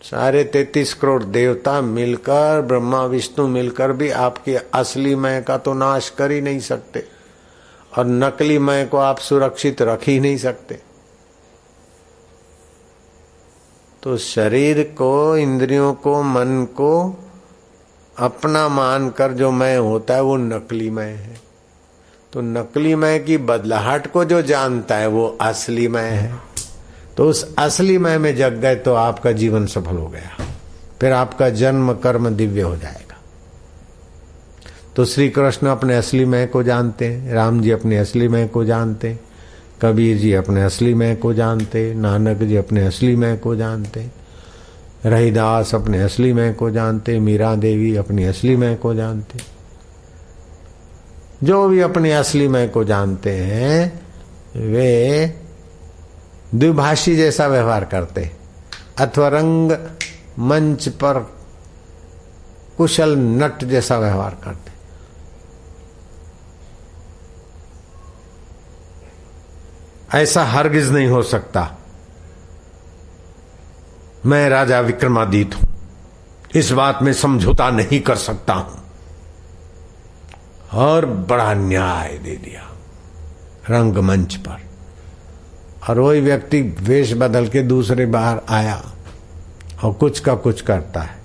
सारे 33 करोड़ देवता मिलकर, ब्रह्मा विष्णु मिलकर भी आपकी असली मैं का तो नाश कर ही नहीं सकते, और नकली मैं को आप सुरक्षित रख ही नहीं सकते। तो शरीर को, इंद्रियों को, मन को अपना मानकर जो मैं होता है वो नकली मैं है। तो नकली मैं की बदलाहट को जो जानता है वो असली मैं है। तो उस असली मैं में जग गए तो आपका जीवन सफल हो गया, फिर आपका जन्म कर्म दिव्य हो जाएगा। तो श्री कृष्ण अपने असली मैं को जानते हैं, राम जी अपने असली मैं को जानते हैं, कबीर जी अपने असली मैं को जानते, नानक जी अपने असली मैं को जानते, रहीदास अपने असली मैं को जानते, मीरा देवी अपनी असली मैं को जानते। जो भी अपने असली मैं को जानते हैं वे द्विभाषी जैसा व्यवहार करते, अथवा रंग मंच पर कुशल नट जैसा व्यवहार करते। ऐसा हरगिज नहीं हो सकता। मैं राजा विक्रमादित्य हूं, इस बात में समझौता नहीं कर सकता हूं, और बड़ा न्याय दे दिया रंगमंच पर। और वही व्यक्ति वेश बदल के दूसरे बाहर आया और कुछ का कुछ करता है।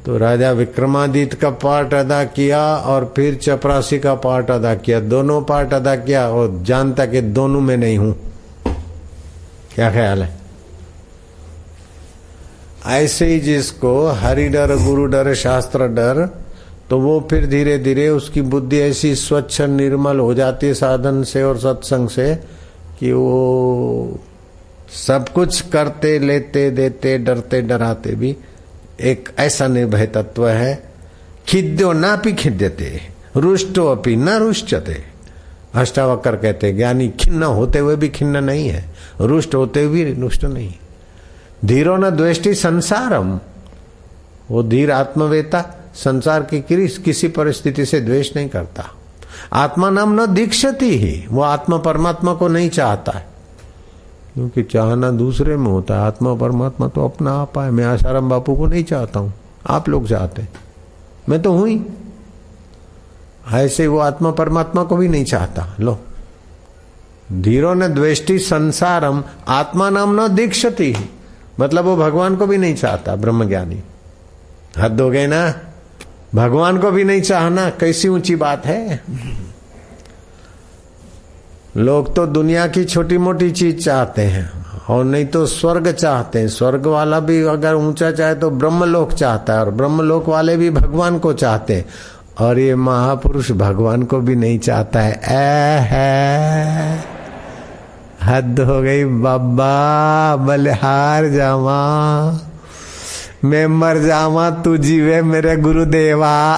तो राजा विक्रमादित्य का पार्ट अदा किया और फिर चपरासी का पार्ट अदा किया, दोनों पार्ट अदा किया और जानता कि दोनों में नहीं हूं। क्या ख्याल है? ऐसे ही जिसको हरि डर, गुरु डर, शास्त्र डर, तो वो फिर धीरे धीरे उसकी बुद्धि ऐसी स्वच्छ निर्मल हो जाती है साधन से और सत्संग से कि वो सब कुछ करते, लेते, देते, डरते, डराते भी एक ऐसा निर्भय तत्व है। खिद्यो नापि खिद्यते, रुष्टो अपि न रुष्यते। अष्टावक्र कहते ज्ञानी खिन्न होते हुए भी खिन्न नहीं है, रुष्ट होते हुए भी रुष्ट नहीं। धीरो न द्वेष्टि संसारम, वो धीर आत्मवेता संसार की किसी परिस्थिति से द्वेष नहीं करता। आत्मा नाम न दीक्षति ही, वो आत्मा परमात्मा को नहीं चाहता है, क्योंकि चाहना दूसरे में होता है, आत्मा परमात्मा तो अपना आप है। मैं आसाराम बापू को नहीं चाहता हूं, आप लोग चाहते हैं, मैं तो हूं ही। ऐसे वो आत्मा परमात्मा को भी नहीं चाहता। लो, धीरो न द्वेष्टि संसारम आत्मा नाम न दीक्षति ही, मतलब वो भगवान को भी नहीं चाहता। ब्रह्मज्ञानी हद हो गए ना, भगवान को भी नहीं चाहना कैसी ऊंची बात है। लोग तो दुनिया की छोटी मोटी चीज चाहते हैं, और नहीं तो स्वर्ग चाहते हैं। स्वर्ग वाला भी अगर ऊंचा चाहे तो ब्रह्मलोक चाहता है, और ब्रह्मलोक वाले भी भगवान को चाहते हैं, और ये महापुरुष भगवान को भी नहीं चाहता है। हद हो गई बाबा, बलिहार जावा, मैं मर जावा तू जीवे मेरे गुरुदेवा।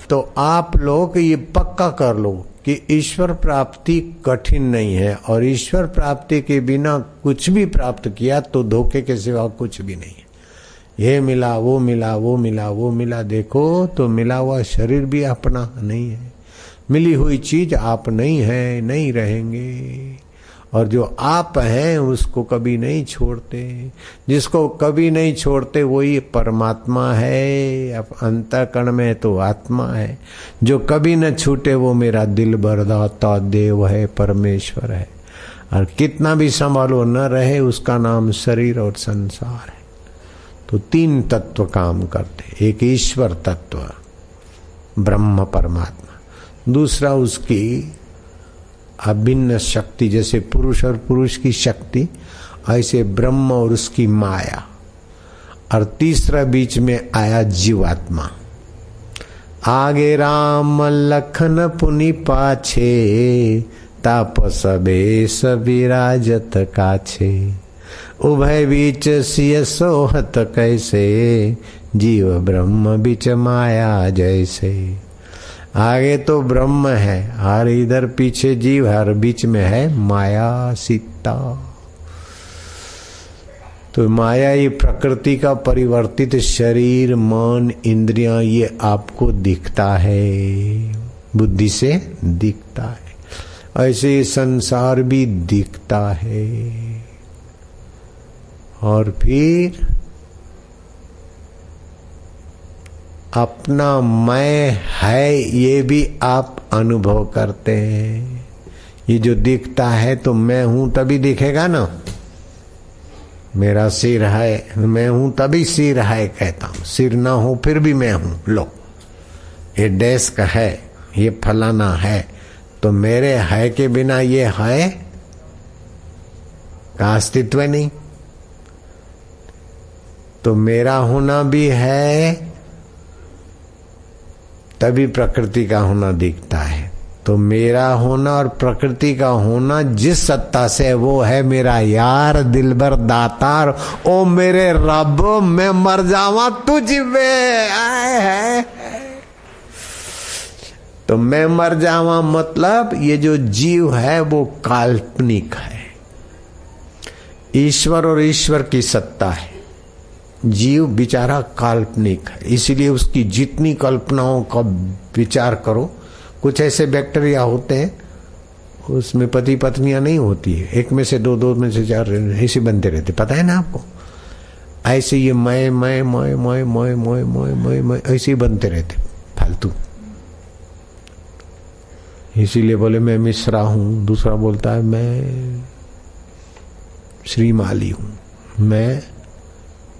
तो आप लोग ये पक्का कर लो कि ईश्वर प्राप्ति कठिन नहीं है, और ईश्वर प्राप्ति के बिना कुछ भी प्राप्त किया तो धोखे के सिवा कुछ भी नहीं है। ये मिला, वो मिला, वो मिला, वो मिला, देखो तो मिला हुआ शरीर भी अपना नहीं है, मिली हुई चीज आप नहीं है, नहीं रहेंगे। और जो आप हैं उसको कभी नहीं छोड़ते, जिसको कभी नहीं छोड़ते वही परमात्मा है। अब अंतःकरण में तो आत्मा है, जो कभी न छूटे वो मेरा दिल बरदाता देव है, परमेश्वर है। और कितना भी संभालो न रहे, उसका नाम शरीर और संसार है। तो तीन तत्व काम करते, एक ईश्वर तत्व ब्रह्म परमात्मा, दूसरा उसकी अभिन्न शक्ति, जैसे पुरुष और पुरुष की शक्ति, ऐसे ब्रह्म और उसकी माया, और तीसरा बीच में आया जीवात्मा। आगे राम लखन पुनि पाछे, तापस बेस विराजत काछे, उभय बीच सिय सोहत कैसे, जीव ब्रह्म बीच माया जैसे। आगे तो ब्रह्म है, हर इधर पीछे जीव, हर बीच में है माया सीता। तो माया ये प्रकृति का परिवर्तित शरीर, मन, इंद्रियां, ये आपको दिखता है, बुद्धि से दिखता है। ऐसे संसार भी दिखता है। और फिर अपना मैं है ये भी आप अनुभव करते हैं। ये जो दिखता है तो मैं हूं तभी दिखेगा ना। मेरा सिर है, मैं हूं तभी सिर है कहता हूं। सिर ना हो फिर भी मैं हूं। लो, ये डेस्क है, ये फलाना है, तो मेरे है के बिना ये है का अस्तित्व नहीं। तो मेरा होना भी है तभी प्रकृति का होना दिखता है। तो मेरा होना और प्रकृति का होना जिस सत्ता से वो है मेरा यार, दिलबर, दातार। ओ मेरे रब, मैं मर जावा तुझ में आए है। तो मैं मर जावा मतलब ये जो जीव है वो काल्पनिक है। ईश्वर और ईश्वर की सत्ता है, जीव बेचारा काल्पनिक है। इसीलिए उसकी जितनी कल्पनाओं का विचार करो, कुछ ऐसे बैक्टीरिया होते हैं उसमें पति पत्नियां नहीं होती है, एक में से दो, दो में से चार ऐसे बनते रहते, पता है ना आपको। ऐसे ये मैं ऐसे ही बनते रहते फालतू। इसीलिए बोले मैं मिश्रा हूं, दूसरा बोलता है मैं श्रीमाली हूं, मैं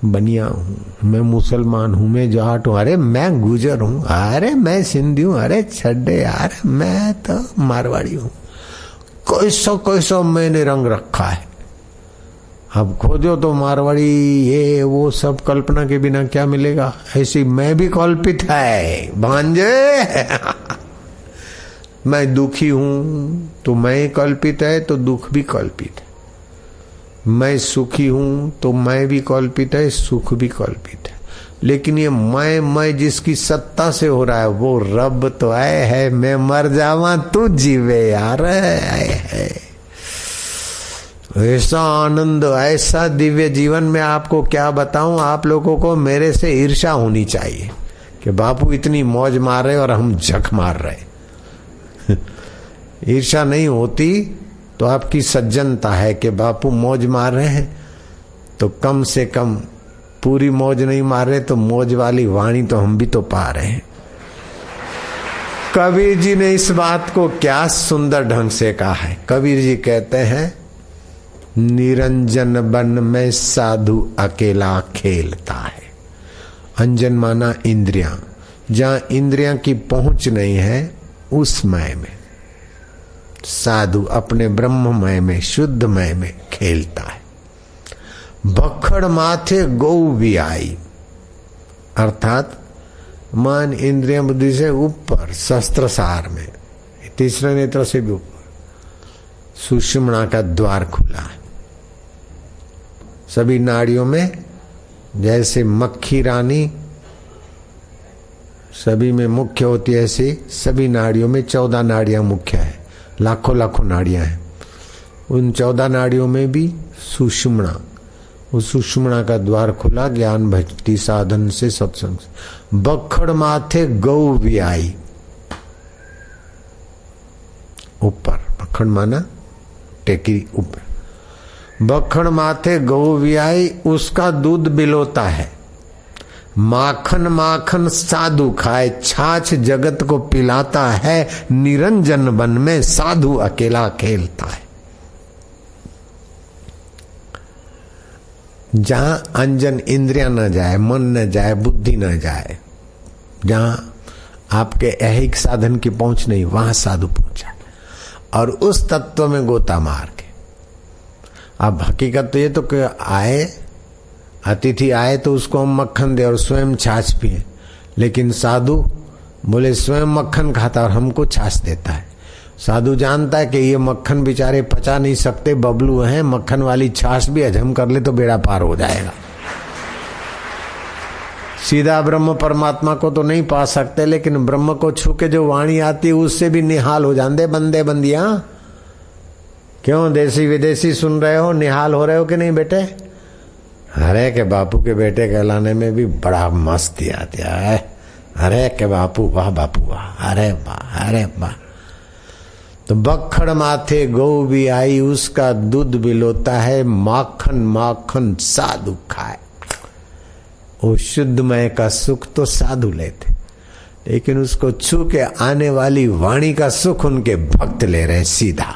बनिया हूं, मैं मुसलमान हूं, मैं जाट हूं, अरे मैं गुजर हूं, अरे मैं सिंधी हूं, अरे छड्डे यार मैं तो मारवाड़ी हूं। कैसो मैंने रंग रखा है। अब खोजो तो मारवाड़ी ये वो सब कल्पना के बिना क्या मिलेगा। ऐसी मैं भी कल्पित है भांजे। मैं दुखी हूं तो मैं कल्पित है, तो दुख भी कल्पित है। मैं सुखी हूं तो मैं भी कल्पित है, सुख भी कल्पित है। लेकिन ये मैं जिसकी सत्ता से हो रहा है वो रब तो है। मैं मर जावा तू जीवे यार। है ऐसा आनंद, ऐसा दिव्य जीवन में आपको क्या बताऊं। आप लोगों को मेरे से ईर्ष्या होनी चाहिए कि बापू इतनी मौज मार रहे और हम जख मार रहे। ईर्ष्या नहीं होती तो आपकी सज्जनता है कि बापू मौज मार रहे हैं तो कम से कम पूरी मौज नहीं मार रहे तो मौज वाली वाणी तो हम भी तो पा रहे हैं। कबीर जी ने इस बात को क्या सुंदर ढंग से कहा है। कबीर जी कहते हैं निरंजन बन में साधु अकेला खेलता है। अंजन माना इंद्रियां, जहां इंद्रियां की पहुंच नहीं है उस मय में साधु अपने ब्रह्ममय में, शुद्धमय में खेलता है। बखड़ माथे गौ भी आई, अर्थात मन इंद्रिय बुद्धि से ऊपर शस्त्र सार में, तीसरे नेत्र से भी ऊपर सुषुम्ना का द्वार खुला है। सभी नाड़ियों में जैसे मक्खी रानी सभी में मुख्य होती है, ऐसी सभी नाड़ियों में 14 नाड़ियां मुख्य है। लाखों लाखों नाड़ियां हैं। उन 14 नाड़ियों में भी सुषुम्ना, उस सुषुम्ना का द्वार खुला ज्ञान भक्ति साधन से, सत्संग से। बखड़ माथे गौ भी आई, ऊपर बखड़ माना टेकी ऊपर। बखड़ माथे गौ भी आई, उसका दूध बिलोता है। माखन माखन साधु खाए, छाछ जगत को पिलाता है। निरंजन वन में साधु अकेला खेलता है। जहां अंजन इंद्रियां न जाए, मन न जाए, बुद्धि न जाए, जहां आपके ऐहिक साधन की पहुंच नहीं, वहां साधु पहुंचा। और उस तत्व में गोता मार के, अब हकीकत तो ये तो कि आए अतिथि आए तो उसको हम मक्खन दे और स्वयं छाछ पिए, लेकिन साधु बोले स्वयं मक्खन खाता और हमको छाछ देता है। साधु जानता है कि ये मक्खन बेचारे पचा नहीं सकते, बबलू हैं, मक्खन वाली छाछ भी हजम कर ले तो बेड़ा पार हो जाएगा। सीधा ब्रह्म परमात्मा को तो नहीं पा सकते, लेकिन ब्रह्म को छू के जो वाणी आती है उससे भी निहाल हो जाते बंदे बंदियां। क्यों देसी विदेशी सुन रहे हो, निहाल हो रहे हो कि नहीं बेटे? अरे के बापू के बेटे कहलाने में भी बड़ा मस्ती आती है। अरे के बापू वाह, बापू वाह, अरे वाह, अरे वाह। तो बखड़ माथे गौ भी आई, उसका दूध बिलोता है, माखन माखन साधु खाए। वो शुद्धमय का सुख तो साधु लेते, लेकिन उसको छू के आने वाली वाणी का सुख उनके भक्त ले रहे सीधा।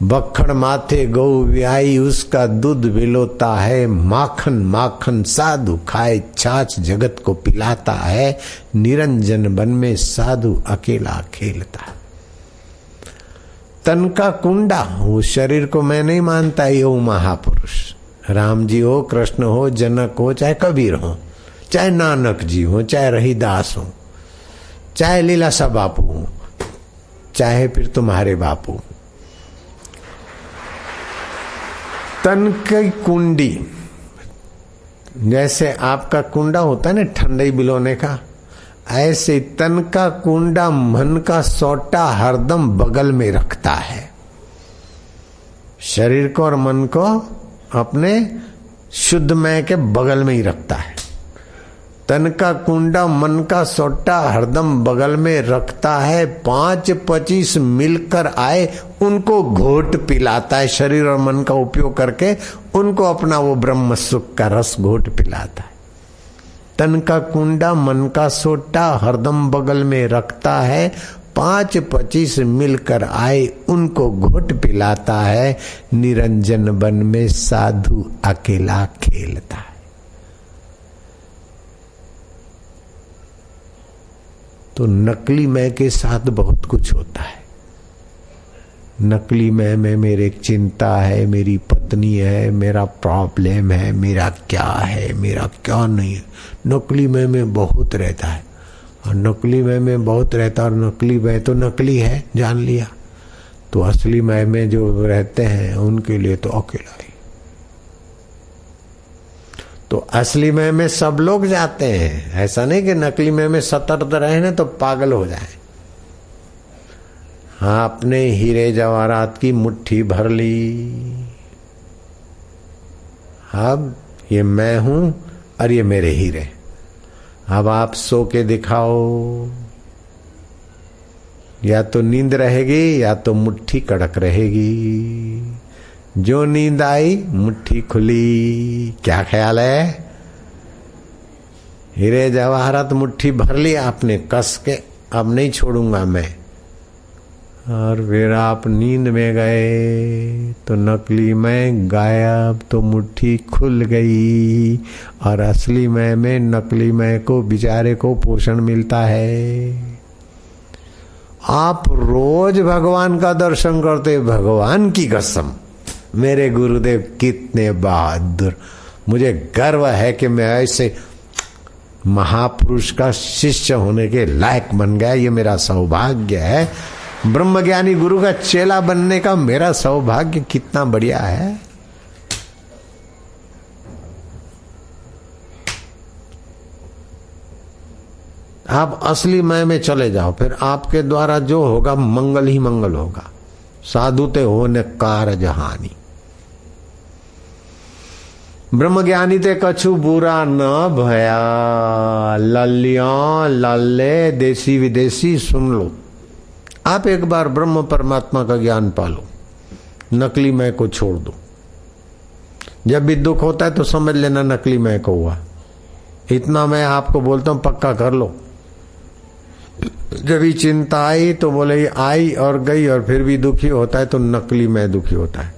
बखड़ माथे गौ ब्याई, उसका दूध बिलोता है, माखन माखन साधु खाए, छाछ जगत को पिलाता है, निरंजन वन में साधु अकेला खेलता है। तन का कुंडा, वो शरीर को मैं नहीं मानता ये वो महापुरुष, राम जी हो, कृष्ण हो, जनक हो, चाहे कबीर हो, चाहे नानक जी हो, चाहे रहीदास हो, चाहे लीलाशाह बापू हो, चाहे फिर तुम्हारे बापू। तन की कुंडी, जैसे आपका कुंडा होता है ना ठंडई बिलोने का, ऐसे तन का कुंडा मन का सोटा हरदम बगल में रखता है। शरीर को और मन को अपने शुद्धमय के बगल में ही रखता है। तन का कुंडा मन का सोटा हरदम बगल में रखता है, 5-25 मिलकर आए उनको घोट पिलाता है। शरीर और मन का उपयोग करके उनको अपना वो ब्रह्म सुख का रस घोट पिलाता है। तन का कुंडा मन का सोटा हरदम बगल में रखता है, 5-25 मिलकर आए उनको घोट पिलाता है, निरंजन वन में साधु अकेला खेलता है। तो नकली मैं के साथ बहुत कुछ होता है। नकली मैं में मेरे चिंता है, मेरी पत्नी है, मेरा प्रॉब्लम है, मेरा क्या है, मेरा क्या नहीं है। नकली मैं में बहुत रहता है, और नकली मैं में बहुत रहता है, और नकली मैं तो नकली है जान लिया। तो असली मैं में जो रहते हैं उनके लिए तो अकेला ही। तो असली मैं में सब लोग जाते हैं, ऐसा नहीं कि नकली में सतर्क रहे ना तो पागल हो जाए। हाँ, अपने हीरे जवाहरात की मुट्ठी भर ली, अब ये मैं हूं और ये मेरे हीरे। अब आप सो के दिखाओ, या तो नींद रहेगी या तो मुट्ठी कड़क रहेगी। जो नींद आई मुट्ठी खुली, क्या ख्याल है? हीरे जवाहरात मुट्ठी भर ली आपने कस के, अब नहीं छोड़ूंगा मैं। और फिर आप नींद में गए तो नकली मैं गायब, तो मुट्ठी खुल गई, और असली मैं में नकली मैं को बेचारे को पोषण मिलता है। आप रोज भगवान का दर्शन करते, भगवान की कसम मेरे गुरुदेव कितने बहादुर। मुझे गर्व है कि मैं ऐसे महापुरुष का शिष्य होने के लायक बन गया, ये मेरा सौभाग्य है। ब्रह्मज्ञानी गुरु का चेला बनने का मेरा सौभाग्य कितना बढ़िया है। आप असली मय में चले जाओ, फिर आपके द्वारा जो होगा मंगल ही मंगल होगा। साधु ते होने कार जहानी, ब्रह्मज्ञानी ते कछु बुरा न भया। ललिया लल्ले देसी विदेशी सुन लो, आप एक बार ब्रह्म परमात्मा का ज्ञान पालो, नकली मैं को छोड़ दो। जब भी दुख होता है तो समझ लेना नकली मैं को हुआ, इतना मैं आपको बोलता हूं, पक्का कर लो। जब भी चिंता आई तो बोले ये आई और गई, और फिर भी दुखी होता है तो नकली मैं दुखी होता है।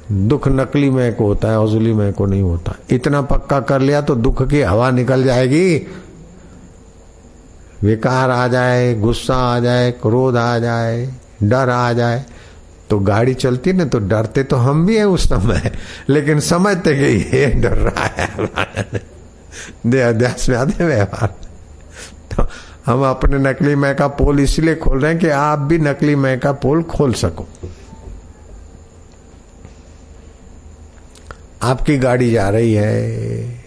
दुख नकली मैं को होता है, असली मैं को नहीं होता। इतना पक्का कर लिया तो दुख की हवा निकल जाएगी। विकार आ जाए, गुस्सा आ जाए, क्रोध आ जाए, डर आ जाए, तो गाड़ी चलती ना तो डरते तो हम भी हैं उस समय, लेकिन समझते कि ये डर रहा है। देहाध्यास में आते व्यवहार, तो हम अपने नकली मैं का पोल इसलिए खोल रहे हैं कि आप भी नकली मैं का पोल खोल सको। आपकी गाड़ी जा रही है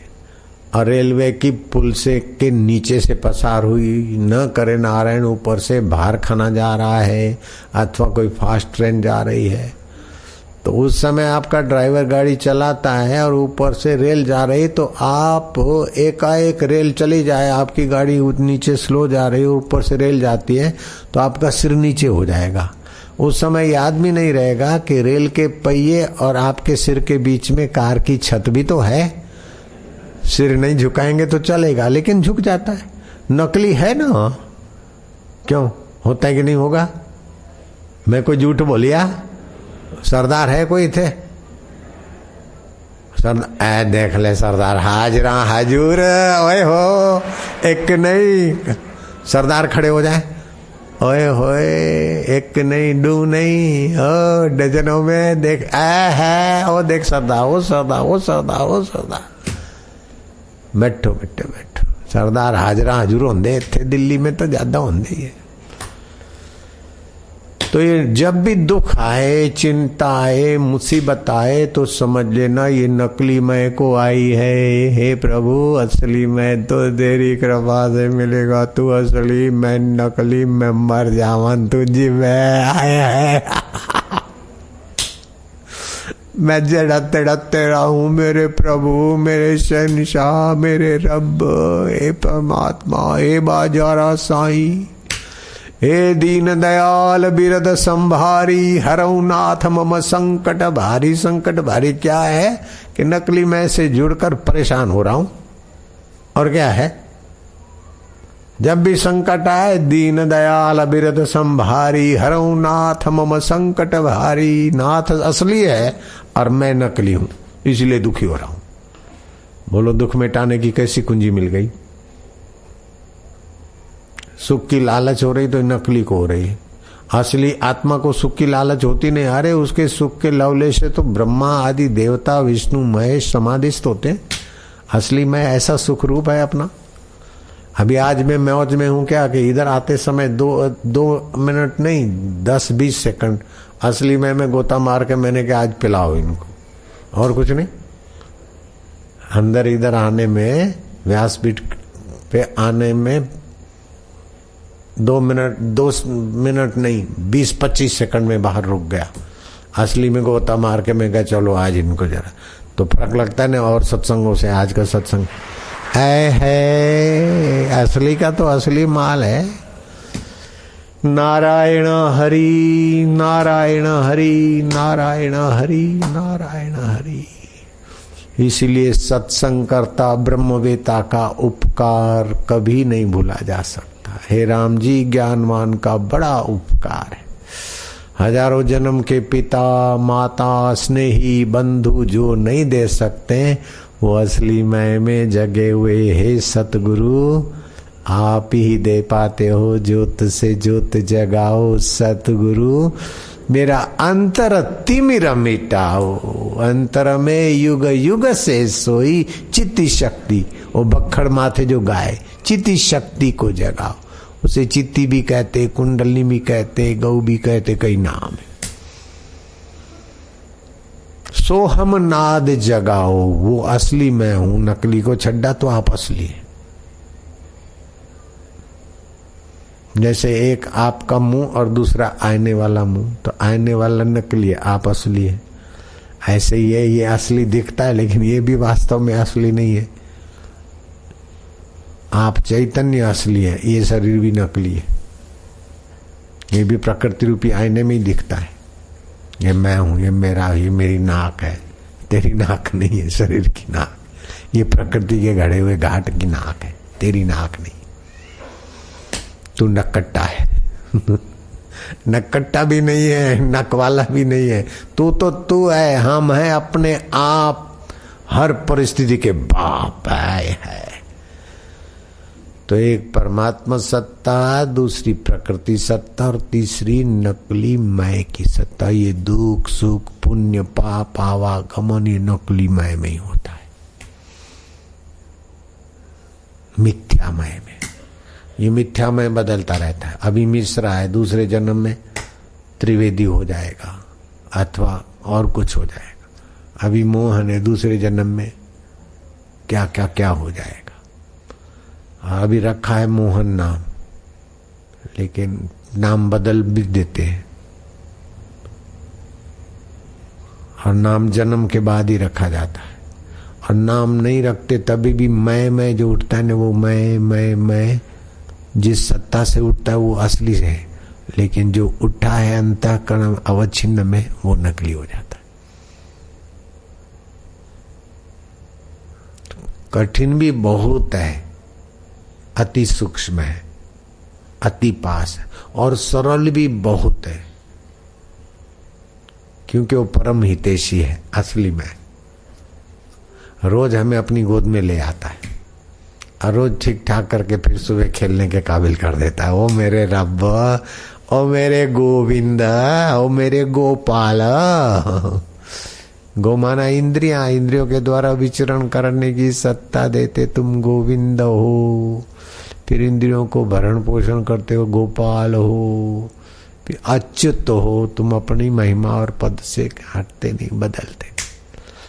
और रेलवे की पुल से के नीचे से पसार हुई, न करे नारायण ऊपर से भार खाना जा रहा है, अथवा कोई फास्ट ट्रेन जा रही है, तो उस समय आपका ड्राइवर गाड़ी चलाता है और ऊपर से रेल जा रही, तो आप एकाएक रेल चली जाए, आपकी गाड़ी नीचे स्लो जा रही है, ऊपर से रेल जाती है, तो आपका सिर नीचे हो जाएगा। उस समय याद भी नहीं रहेगा कि रेल के पहिए और आपके सिर के बीच में कार की छत भी तो है। सिर नहीं झुकाएंगे तो चलेगा, लेकिन झुक जाता है। नकली है ना, क्यों होता है कि नहीं होगा? मैं कोई झूठ बोलिया? सरदार है कोई थे? सरदार देख ले, सरदार हाजरा हाजूर, ओए हो, एक नहीं सरदार खड़े हो जाए, ओए होए, एक नहीं दो नहीं, ओ डजनों में देख है, ओ देख सरदार, ओ सरदार, ओ सरदार, ओ सरदार। बैठो बैठो बैठो, सरदार हाजरा हजूर होंदे थे दिल्ली में तो ज्यादा होंदे ही है। तो ये जब भी दुख आए, चिंता आए, मुसीबत आए, तो समझ लेना ये नकली मैं को आई है। हे प्रभु, असली मैं तो तेरी कृपा से मिलेगा, तू असली मैं नकली मैं मर जावन तुझी में आए है। मैं जड़ते डरते रहूं मेरे प्रभु, मेरे शहंशाह, मेरे रब, हे परमात्मा, हे बाजारा साईं, हे दीन दयाल बिरद संभारी, हरऊ नाथ मम संकट भारी। संकट भारी क्या है कि नकली मैं से जुड़कर परेशान हो रहा हूं। और क्या है? जब भी संकट आए, दीन दयाल बिरद संभारी, हरऊ नाथ मम संकट भारी। नाथ असली है और मैं नकली हूं, इसलिए दुखी हो रहा हूं। बोलो, दुख मिटाने की कैसी कुंजी मिल गई? सुख की लालच हो रही तो नकली को हो रही है। असली आत्मा को सुख की लालच होती नहीं। अरे उसके सुख के लवले से तो ब्रह्मा आदि देवता, विष्णु महेश समाधिस्थ होते। असली मैं ऐसा सुख रूप है अपना। अभी आज मैं मौज में हूं क्या कि इधर आते समय दो मिनट नहीं 10-20 सेकंड असली मैं गोता मार के मैंने कहा आज पिलाओ इनको, और कुछ नहीं। अंदर इधर आने में, व्यासपीठ पे आने में 2 मिनट नहीं 20-25 सेकंड में बाहर रुक गया। असली में गोता मार के मैं कहा चलो आज इनको जरा, तो फर्क लगता है ना। और सत्संगों से आज का सत्संग है असली का तो असली माल है। नारायण हरि नारायण हरि नारायण हरि नारायण हरि। इसीलिए सत्संग करता ब्रह्मवेता का उपकार कभी नहीं भूला जा सकता। हे राम जी, ज्ञानवान का बड़ा उपकार है। हजारों जन्म के पिता माता स्नेही बंधु जो नहीं दे सकते, वो असली मैं में जगे हुए हे सतगुरु आप ही दे पाते हो। ज्योत से ज्योत जगाओ सतगुरु, मेरा अंतर तिमिर मिटाओ। अंतर में युग युग से सोई चित्ती शक्ति, वो बखड़ माथे जो गाए, चित्ती शक्ति को जगाओ। उसे चित्ती भी कहते, कुंडली भी कहते, गौ भी कहते, कई नाम है। सोहम नाद जगाओ, वो असली मैं हूं। नकली को छड्डा तो आप असली है। जैसे एक आपका मुंह और दूसरा आईने वाला मुंह, तो आईने वाला नकली है, आप असली है। ऐसे ही है, ये असली दिखता है लेकिन ये भी वास्तव में असली नहीं है। आप चैतन्य असली है, ये शरीर भी नकली है। ये भी प्रकृति रूपी आईने में ही दिखता है। ये मैं हूं, ये मेरा, ये मेरी नाक है। तेरी नाक नहीं है, शरीर की नाक। ये प्रकृति के गढ़े हुए घाट की नाक है, तेरी नाक नहीं। तू नकट्टा है। नकट्टा भी नहीं है, नक वाला भी नहीं है। तू तो तू है, हम है अपने आप, हर परिस्थिति के बाप है। तो एक परमात्मा सत्ता, दूसरी प्रकृति सत्ता और तीसरी नकली मैं की सत्ता। ये दुख सुख पुण्य पाप आवागमन ये नकली मैं में ही होता है, मिथ्यामय में। ये मिथ्यामय बदलता रहता है। अभी मिश्रा है, दूसरे जन्म में त्रिवेदी हो जाएगा अथवा और कुछ हो जाएगा। अभी मोहन है, दूसरे जन्म में क्या क्या क्या हो जाएगा। अभी रखा है मोहन नाम, लेकिन नाम बदल भी देते हैं। और नाम जन्म के बाद ही रखा जाता है। और नाम नहीं रखते तभी भी मैं जो उठता है ना, वो मैं जिस सत्ता से उठता है वो असली है, लेकिन जो उठा है अंतःकरण अवच्छिन्न में, वो नकली हो जाता है। कठिन भी बहुत है, अति सूक्ष्म है, अति पास है, और सरल भी बहुत है, क्योंकि वो परम हितैषी है असली में। रोज हमें अपनी गोद में ले आता है और रोज ठीक ठाक करके फिर सुबह खेलने के काबिल कर देता है। ओ मेरे रब, ओ मेरे गोविंद, ओ मेरे गोपाल। गो माना इंद्रियां, इंद्रियों के द्वारा विचरण करने की सत्ता देते तुम गोविंद हो। फिर इंद्रियों को भरण पोषण करते हो गोपाल हो। फिर अच्युत हो, तुम अपनी महिमा और पद से हटते नहीं, बदलते।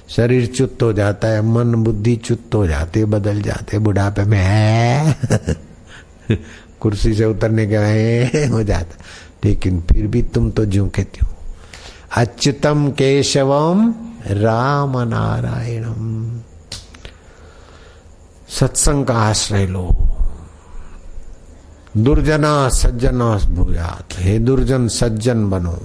शरीर चुत हो जाता है, मन बुद्धि चुत हो जाते, बदल जाते, बुढ़ापे में है कुर्सी से उतरने के बाद हो जाता, लेकिन फिर भी तुम तो ज्यों के त्यों। अच्युतम केशवम राम नारायणम। सत्संग का आश्रय लो। दुर्जना सज्जना भूयात। हे दुर्जन सज्जन बनो,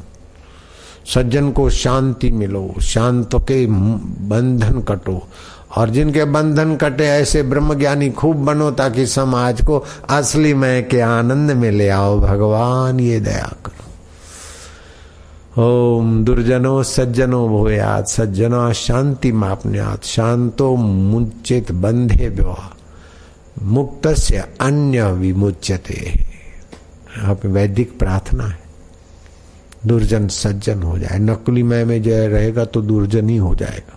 सज्जन को शांति मिलो, शांत के बंधन कटो। और जिनके बंधन कटे ऐसे ब्रह्मज्ञानी खूब बनो, ताकि समाज को असली मैं के आनंद में ले आओ। भगवान ये दया करो। ओम दुर्जनो सज्जनो भूयात्, सज्जना शांति मापन्यात्, शांतो मुच्येत बंधे व्यवा, मुक्तस्य अन्य विमुच्यते। यहाँ पे वैदिक प्रार्थना है, दुर्जन सज्जन हो जाए। नकली मैं में जो रहेगा तो दुर्जन ही हो जाएगा।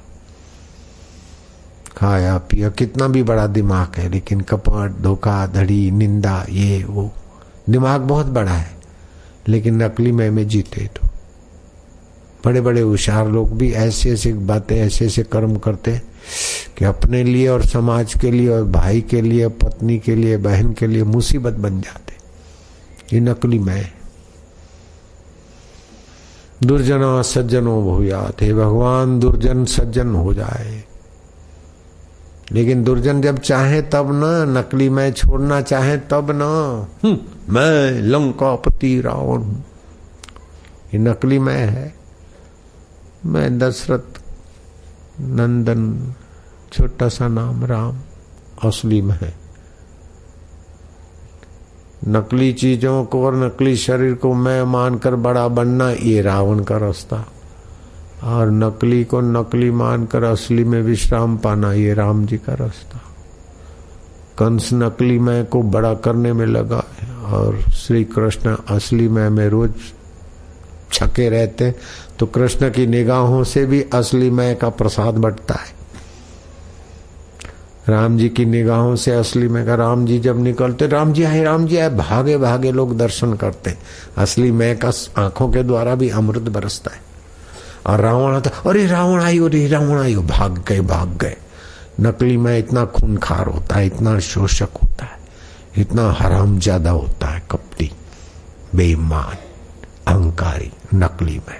खाया पिया कितना भी बड़ा दिमाग है, लेकिन कपट, धोखा धड़ी, निंदा, ये वो, दिमाग बहुत बड़ा है, लेकिन नकली मैं में जीते। तो बड़े बड़े होशियार लोग भी ऐसे ऐसे बातें, ऐसे ऐसे कर्म करते कि अपने लिए और समाज के लिए और भाई के लिए, पत्नी के लिए, बहन के लिए मुसीबत बन जाते। ये नकली मैं। दुर्जना सज्जनो भूयात्। हे भगवान दुर्जन सज्जन हो जाए। लेकिन दुर्जन जब चाहे तब ना, नकली मैं छोड़ना चाहे तब ना। मैं लंकापति रावण हूं, ये नकली मैं है। मैं दशरथ नंदन, छोटा सा नाम राम, असली में है। नकली चीजों को और नकली शरीर को मैं मानकर बड़ा बनना, ये रावण का रास्ता। और नकली को नकली मानकर असली में विश्राम पाना, ये राम जी का रास्ता। कंस नकली मैं को बड़ा करने में लगा है, और श्री कृष्ण असली मैं में रोज छके रहते, तो कृष्ण की निगाहों से भी असली मैं का प्रसाद बटता है। राम जी की निगाहों से असली मैं का, राम जी जब निकलते, राम जी आए, राम जी आए, भागे भागे लोग दर्शन करते। असली मैं का आंखों के द्वारा भी अमृत बरसता है। और रावण आता, अरे रावण आयो, रे रावण आयो, भाग गए। नकली मैं इतना खूनखार होता है, इतना शोषक होता है, इतना हरामजादा होता है, कपटी, बेईमान, अहंकारी, नकली में।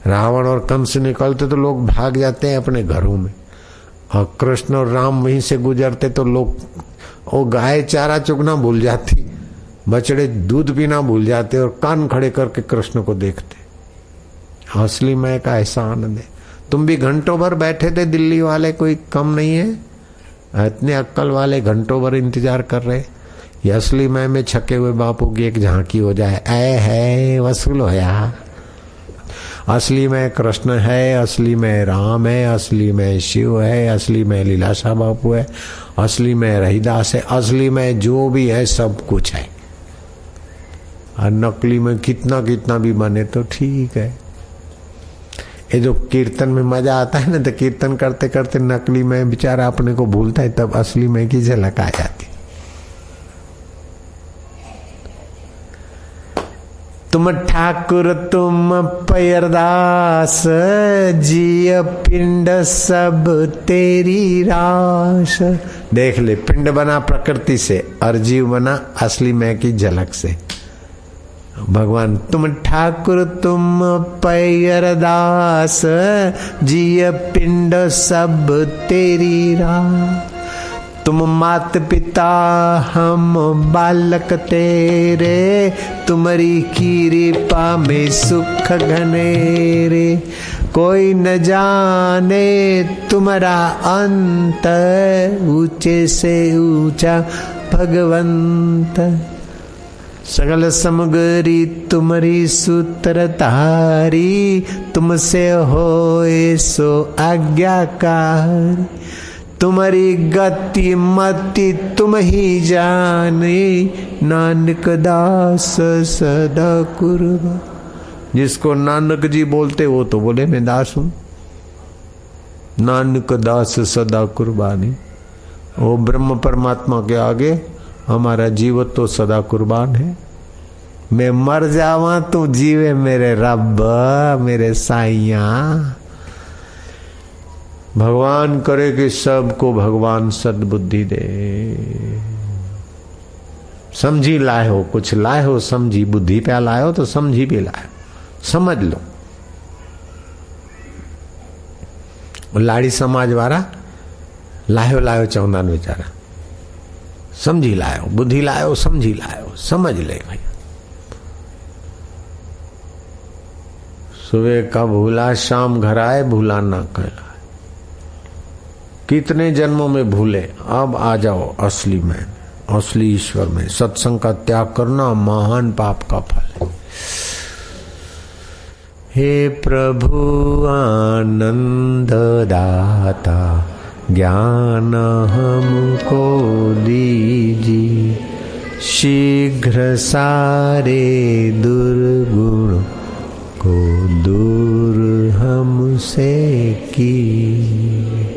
रावण और कंस निकलते तो लोग भाग जाते हैं अपने घरों में, और कृष्ण और राम वहीं से गुजरते तो लोग, वो गाय चारा चुगना भूल जाती, बछड़े दूध पीना भूल जाते, और कान खड़े करके कृष्ण को देखते। असली मैं का ऐसा आनंद है। तुम भी घंटों भर बैठे थे, दिल्ली वाले कोई कम नहीं है, इतने अक्कल वाले घंटों भर इंतजार कर रहे। ये असली मैं में छके हुए बापू की एक झांकी हो जाए, ऐ है वसूल होया। असली में कृष्ण है, असली में राम है, असली में शिव है, असली में लीलाशाह बापू है, असली में रहीदास है, असली में जो भी है सब कुछ है। और नकली में कितना कितना भी बने तो ठीक है। ये जो कीर्तन में मजा आता है ना, तो कीर्तन करते करते नकली में बेचारा अपने को भूलता है, तब असली में की झलक आ जाती। तुम ठाकुर तुम पैरदास, जिय पिंड सब तेरी रास। देख ले, पिंड बना प्रकृति से और जीव बना असली मैं की झलक से। भगवान तुम ठाकुर तुम पैरदास, जिय पिंड सब तेरी राह। तुम मात पिता हम बालक तेरे, तुम्हारी कृपा में सुख घनेरे। कोई न जाने तुम्हारा अंत, ऊंचे से ऊंचा भगवंत। सगल समगरी तुम्हारी सूत्रधारी, तुमसे होए सो आज्ञाकारी। तुम्हारी गति मति तुम ही जाने, नानक दास सदा कुर्बान। जिसको नानक जी बोलते वो तो बोले मैं दास हूं। नानक दास सदा कुर्बानी। वो ब्रह्म परमात्मा के आगे हमारा जीव तो सदा कुर्बान है। मैं मर जावा तो जीवे मेरे रब, मेरे साइया। भगवान करे कि सबको भगवान सद्बुद्धि दे। समझी लाए हो, कुछ लाए हो समझी, बुद्धि पे लाए हो तो समझी भी लाए हो, समझ लो। लाड़ी समाज वाला लायो लायो चवंदा बेचारा, समझी लायो, बुद्धि लायो, समझी लायो, समझ ले भाई। सुबह का भूला शाम घर आए, भूला ना कहला। कितने जन्मों में भूले, अब आ जाओ असली में, असली ईश्वर में। सत्संग का त्याग करना महान पाप का फल है। हे प्रभु आनंद दाता, ज्ञान हमको दीजिए। शीघ्र सारे दुर्गुण को दूर हमसे कीजिए।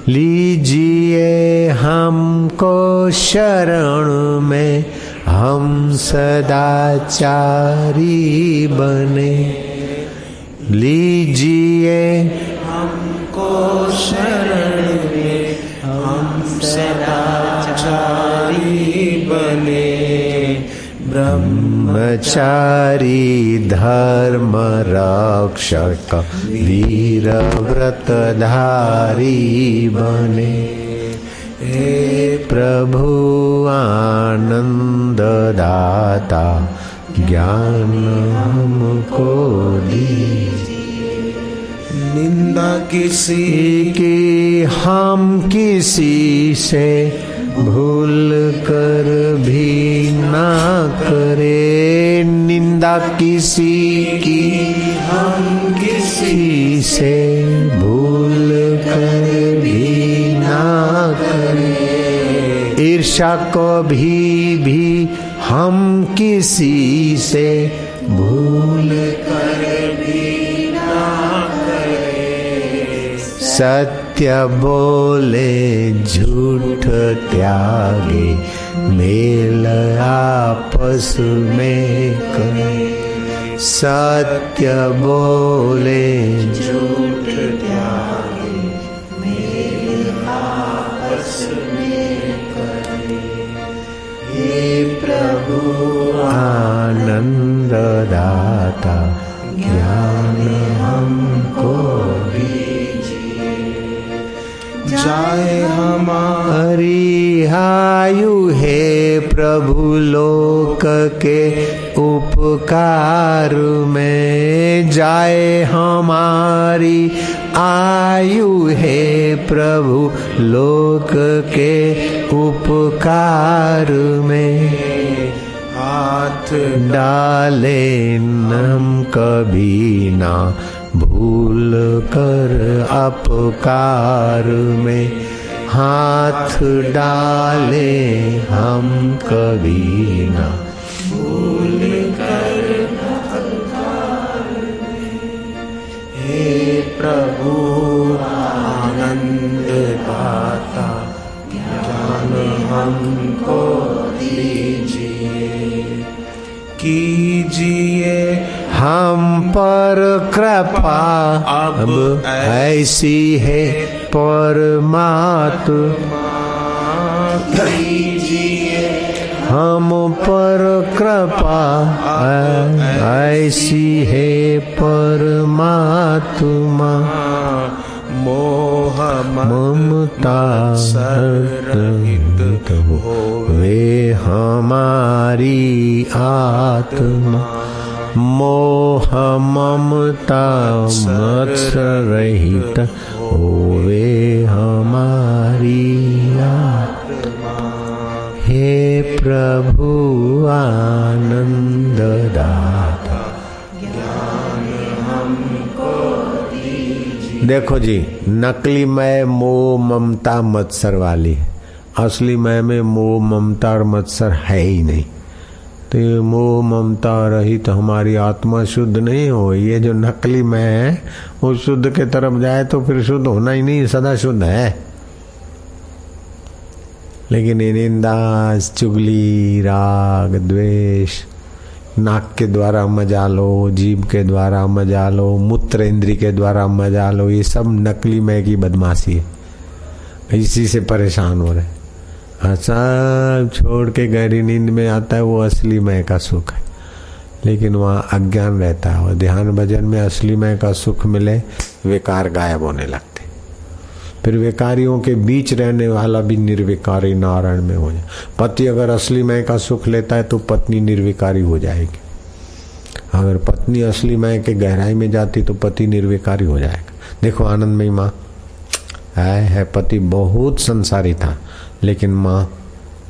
लीजिए हमको शरण में, हम सदाचारी बने। लीजिए हमको शरण में, हम सदाचारी बने। ब्रह्मचारी धर्म रक्षक, वीर व्रतधारी बने। हे प्रभु आनंद दाता, ज्ञान हमको दीजिए। निंदा किसी की हम किसी से भूल कर भी ना करे। निंदा किसी की हम किसी से भूल कर भी ना करे। ईर्ष्या भी हम किसी से भूल कर भी ना करे। सत्य बोले झूठ त्यागे, मेल आपस में करे। सत्य बोले झूठ त्यागे, मेल आपस में करे। हे प्रभु आनंद दाता, ज्ञान हमको दीजिए। जाए हमारी आयु हे प्रभु लोक के उपकार में। जाए हमारी आयु हे प्रभु लोक के उपकार में। हाथ डाले हम कभी ना भूल कर अपकार में। हाथ डाले हम कभी ना भूल कर अपकार में। हे प्रभु आनंद दाता, ज्ञान हमको दीजिए। कीजिए हम पर कृपा, अब ऐसी है परमात्मा। कीजिए हम पर कृपा ऐसी है परमात्मा, मोह ममता रहित वे हमारी आत्मा, मोह ममता मत्सर रहित वे हमारी आत्मा। हे प्रभु आनंद दाता, देखो जी, नकली मैं मोह ममता मत्सर वाली, असली मैं में मोह ममता और मत्सर है ही नहीं। तो ये मोह ममता रहित तो हमारी आत्मा शुद्ध नहीं हो। ये जो नकली मैं है वो शुद्ध के तरफ जाए तो फिर शुद्ध होना ही नहीं, सदा शुद्ध है। लेकिन ये निंदा, चुगली, राग, द्वेष, नाक के द्वारा मजा लो, जीभ के द्वारा मजा लो, मूत्र इंद्री के द्वारा मजा लो, ये सब नकली मैं की बदमाशी है। इसी से परेशान हो रहे। सब छोड़ के गहरी नींद में आता है वो असली मैं का सुख है, लेकिन वहाँ अज्ञान रहता है। और ध्यान भजन में असली मैं का सुख मिले, विकार गायब होने लगते। फिर विकारियों के बीच रहने वाला भी निर्विकारी नारायण में हो जाए। पति अगर असली मैं का सुख लेता है तो पत्नी निर्विकारी हो जाएगी। अगर पत्नी असली मैं के गहराई में जाती तो पति निर्विकारी हो जाएगा। देखो आनंदमयी माँ है, पति बहुत संसारी था, लेकिन माँ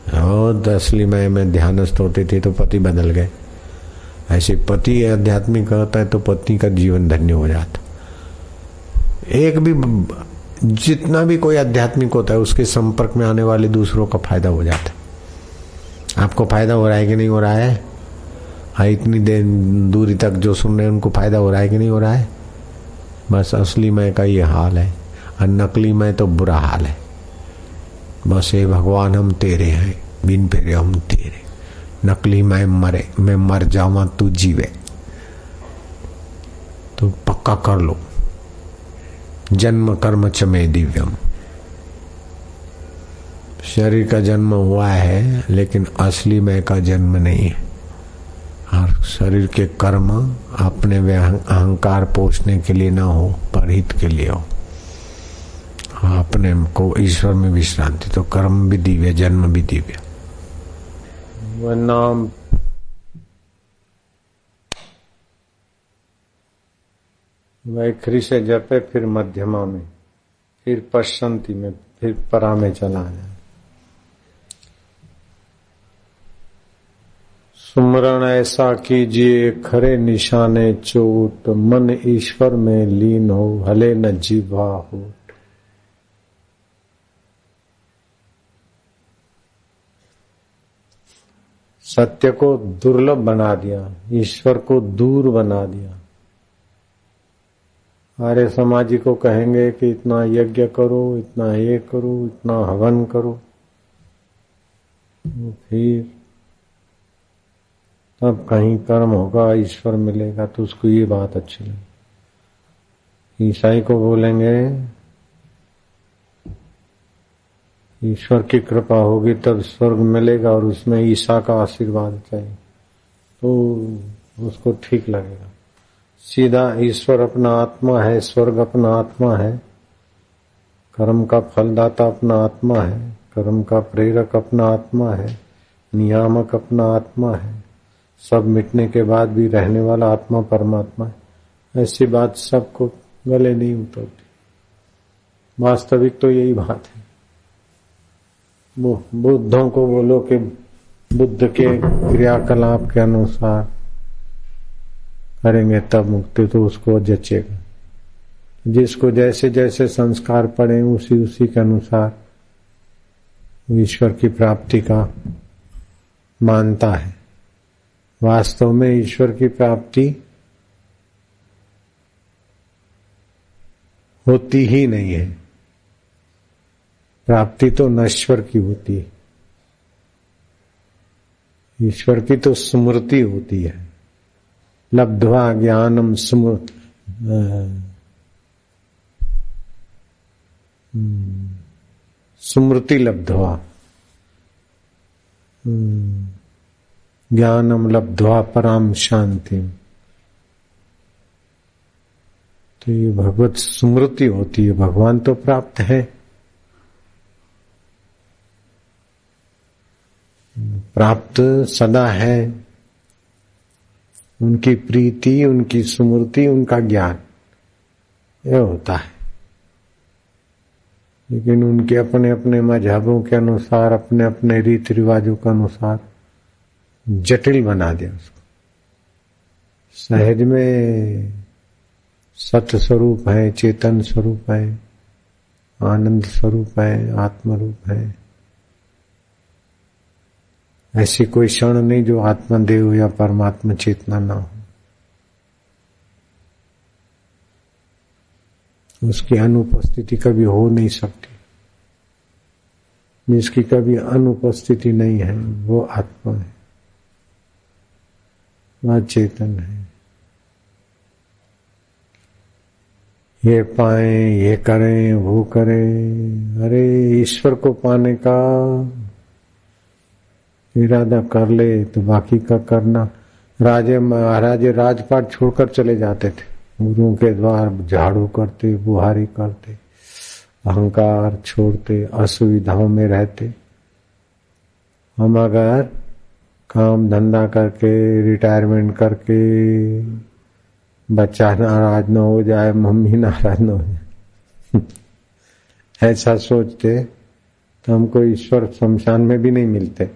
बहुत असली मैं में ध्यानस्थ होती थी तो पति बदल गए। ऐसे पति आध्यात्मिक होता है तो पत्नी का जीवन धन्य हो जाता। एक भी जितना भी कोई आध्यात्मिक होता है उसके संपर्क में आने वाले दूसरों का फायदा हो जाता है। आपको फायदा हो रहा है कि नहीं हो रहा है? इतनी देर दूरी तक जो सुन रहे हैं उनको फायदा हो रहा है कि नहीं हो रहा है? बस असली मैं का ये हाल है, और नकली मैं तो बुरा हाल है। बस ये भगवान हम तेरे हैं, बिन फेरे हम तेरे। नकली मैं मरे, मैं मर जाऊं तू जीवे। तो पक्का कर लो, जन्म कर्म च मे दिव्यम। शरीर का जन्म हुआ है लेकिन असली मैं का जन्म नहीं है। और शरीर के कर्म अपने अहंकार पोषने के लिए ना हो, परहित के लिए हो, अपने को ईश्वर में विश्रांति। तो कर्म भी दिव्य, जन्म भी दिव्य। वह नाम वैखरी से जपे, फिर मध्यमा में, फिर पश्चंती में, फिर परा में चला जाए। सुमरण ऐसा कीजिए खरे निशाने चोट, मन ईश्वर में लीन हो, हले न जीवा होठ। सत्य को दुर्लभ बना दिया, ईश्वर को दूर बना दिया। आर्य समाजी को कहेंगे कि इतना यज्ञ करो, इतना ये करो, इतना हवन करो, फिर तब कहीं कर्म होगा, ईश्वर मिलेगा, तो उसको ये बात अच्छी लगी। ईसाई को बोलेंगे ईश्वर की कृपा होगी तब स्वर्ग मिलेगा और उसमें ईसा का आशीर्वाद चाहिए, तो उसको ठीक लगेगा। सीधा ईश्वर अपना आत्मा है, स्वर्ग अपना आत्मा है, कर्म का फलदाता अपना आत्मा है, कर्म का प्रेरक अपना आत्मा है, नियामक अपना आत्मा है, सब मिटने के बाद भी रहने वाला आत्मा परमात्मा है। ऐसी बात सबको गले नहीं उतरती। वास्तविक तो यही बात है। वो बुद्धों को बोलो कि बुद्ध के क्रियाकलाप के अनुसार करेंगे तब मुक्ति, तो उसको जचेगा। जिसको जैसे जैसे संस्कार पड़े उसी के अनुसार ईश्वर की प्राप्ति का मानता है। वास्तव में ईश्वर की प्राप्ति होती ही नहीं है। प्राप्ति तो नश्वर की होती है, ईश्वर की तो स्मृति होती है। लब्ध्वा ज्ञानम स्मृति लब्ध्वा, ज्ञानम लब्ध्वा पराम शांति। तो ये भगवत स्मृति होती है, भगवान तो प्राप्त है, प्राप्त सदा है। उनकी प्रीति, उनकी स्मृति, उनका ज्ञान, ये होता है। लेकिन उनके अपने अपने मजहबों के अनुसार, अपने अपने रीति रिवाजों के अनुसार जटिल बना दिया उसको। सहज में सत्य स्वरूप है, चेतन स्वरूप है, आनंद स्वरूप है, आत्म रूप है। ऐसी कोई क्षण नहीं जो आत्मदेव या परमात्मा चेतना ना हो। उसकी अनुपस्थिति कभी हो नहीं सकती। जिसकी कभी अनुपस्थिति नहीं है वो आत्मा है, वह चेतन है। ये पाए, ये करें, वो करें, अरे ईश्वर को पाने का इरादा कर ले तो बाकी का करना। राजे महाराजे राजपाट छोड़कर चले जाते थे, गुरुओं के द्वार झाड़ू करते, बुहारी करते, अहंकार छोड़ते, असुविधाओं में रहते। हम अगर काम धंधा करके, रिटायरमेंट करके, बच्चा नाराज न हो जाए, मम्मी नाराज न हो जाए, ऐसा सोचते तो हमको ईश्वर शमशान में भी नहीं मिलते।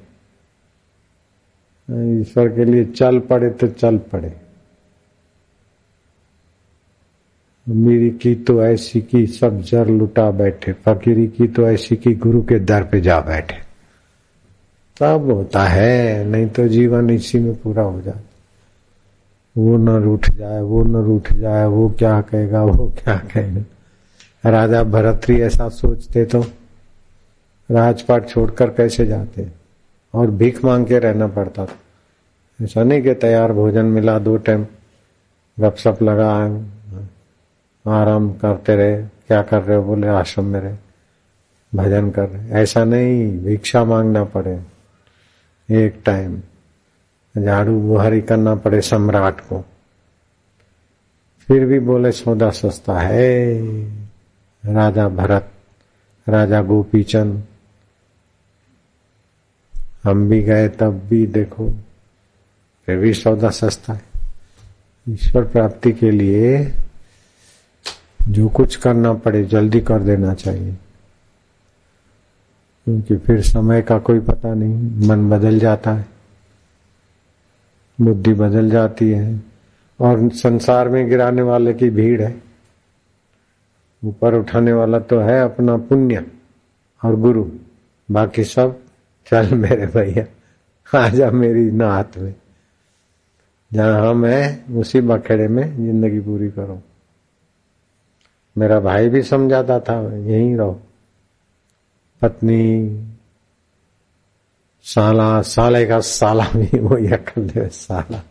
ईश्वर के लिए चल पड़े तो चल पड़े। अमीरी की तो ऐसी की सब जर लुटा बैठे, फकीरी की तो ऐसी की गुरु के दर पे जा बैठे। सब होता है, नहीं तो जीवन इसी में पूरा हो जाता। वो न रूठ जाए, वो न रूठ जाए, वो क्या कहेगा, वो क्या कहेगा। राजा भरतरी ऐसा सोचते तो राजपाट छोड़कर कैसे जाते, और भीख मांग के रहना पड़ता था। ऐसा नहीं कि तैयार भोजन मिला, 2 टाइम गपशप लगा, आराम करते रहे। क्या कर रहे हो, बोले आश्रम में रहे, भजन कर रहे। ऐसा नहीं, भिक्षा मांगना पड़े, एक टाइम झाड़ू बुहारी करना पड़े सम्राट को। फिर भी बोले सौदा सस्ता है। राजा भरत, राजा गोपीचंद, हम भी गए तब भी देखो, फिर भी सौदा सस्ता है। ईश्वर प्राप्ति के लिए जो कुछ करना पड़े जल्दी कर देना चाहिए, क्योंकि फिर समय का कोई पता नहीं। मन बदल जाता है, बुद्धि बदल जाती है, और संसार में गिराने वाले की भीड़ है। ऊपर उठाने वाला तो है अपना पुण्य और गुरु, बाकी सब चल मेरे भैया, आजा मेरी नात में, जहां हम है उसी बखेड़े में जिंदगी पूरी करो। मेरा भाई भी समझाता था यहीं रहो, पत्नी साला, साले का साला भी वही अकल दे साला।